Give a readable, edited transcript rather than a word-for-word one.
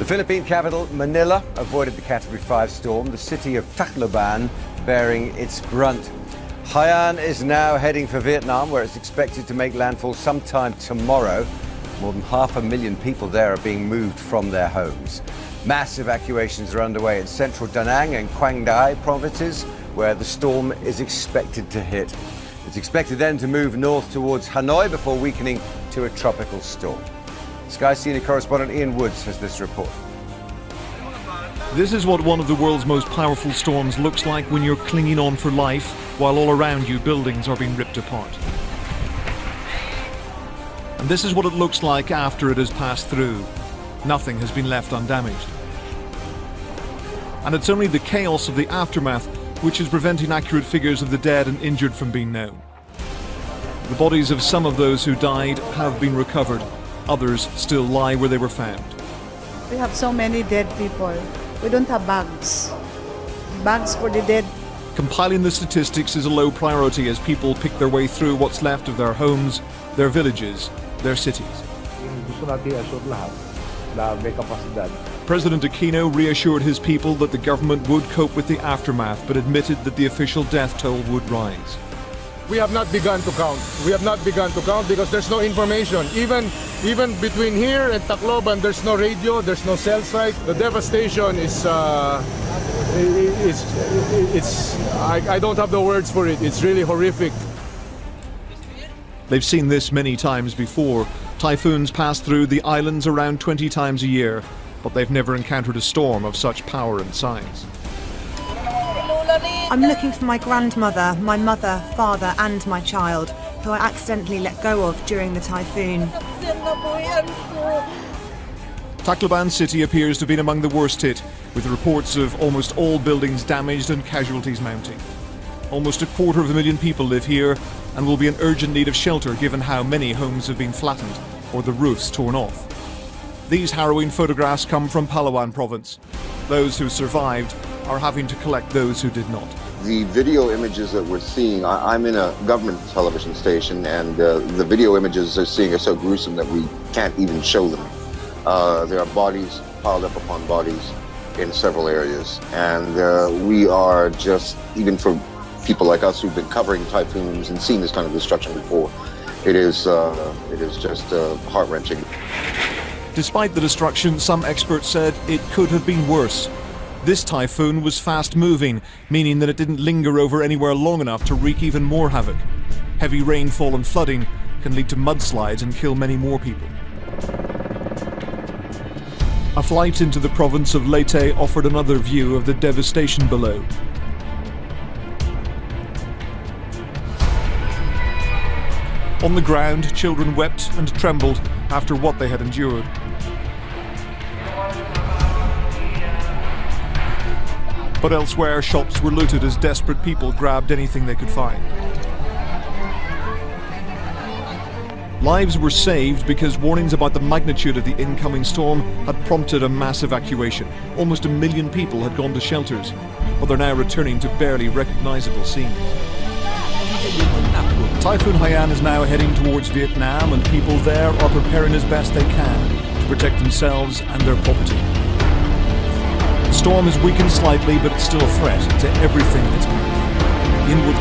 The Philippine capital, Manila, avoided the Category 5 storm, the city of Tacloban bearing its brunt. Haiyan is now heading for Vietnam, where it's expected to make landfall sometime tomorrow. More than 500,000 people there are being moved from their homes. Mass evacuations are underway in central Da Nang and Quang Dai provinces, where the storm is expected to hit. It's expected then to move north towards Hanoi before weakening to a tropical storm. Sky Senior correspondent Ian Woods has this report. This is what one of the world's most powerful storms looks like when you're clinging on for life, while all around you buildings are being ripped apart. And this is what it looks like after it has passed through. Nothing has been left undamaged. And it's only the chaos of the aftermath which is preventing accurate figures of the dead and injured from being known. The bodies of some of those who died have been recovered. Others still lie where they were found. We have so many dead people. We don't have bags. Bags for the dead. Compiling the statistics is a low priority as people pick their way through what's left of their homes, their villages, their cities. President Aquino reassured his people that the government would cope with the aftermath, but admitted that the official death toll would rise. We have not begun to count. We have not begun to count because there's no information. Even between here and Tacloban, there's no radio, there's no cell site. The devastation is, I don't have the words for it. It's really horrific. They've seen this many times before. Typhoons pass through the islands around 20 times a year, but they've never encountered a storm of such power and size. I'm looking for my grandmother, my mother, father and my child, who I accidentally let go of during the typhoon. Tacloban city appears to have been among the worst hit, with reports of almost all buildings damaged and casualties mounting. Almost 250,000 people live here and will be in urgent need of shelter given how many homes have been flattened or the roofs torn off. These harrowing photographs come from Palawan province. Those who survived are having to collect those who did not. The video images that we're seeing, I'm in a government television station, and the video images they're seeing are so gruesome that we can't even show them. There are bodies piled up upon bodies in several areas, and we are just, even for people like us who've been covering typhoons and seen this kind of destruction before, it is just heart-wrenching. Despite the destruction, some experts said it could have been worse. This typhoon was fast-moving, meaning that it didn't linger over anywhere long enough to wreak even more havoc. Heavy rainfall and flooding can lead to mudslides and kill many more people. A flight into the province of Leyte offered another view of the devastation below. On the ground, children wept and trembled after what they had endured. But elsewhere, shops were looted as desperate people grabbed anything they could find. Lives were saved because warnings about the magnitude of the incoming storm had prompted a mass evacuation. Almost 1 million people had gone to shelters, but they're now returning to barely recognizable scenes. Typhoon Haiyan is now heading towards Vietnam, and people there are preparing as best they can to protect themselves and their property. The storm has weakened slightly, but it's still a threat to everything in its path. Inward.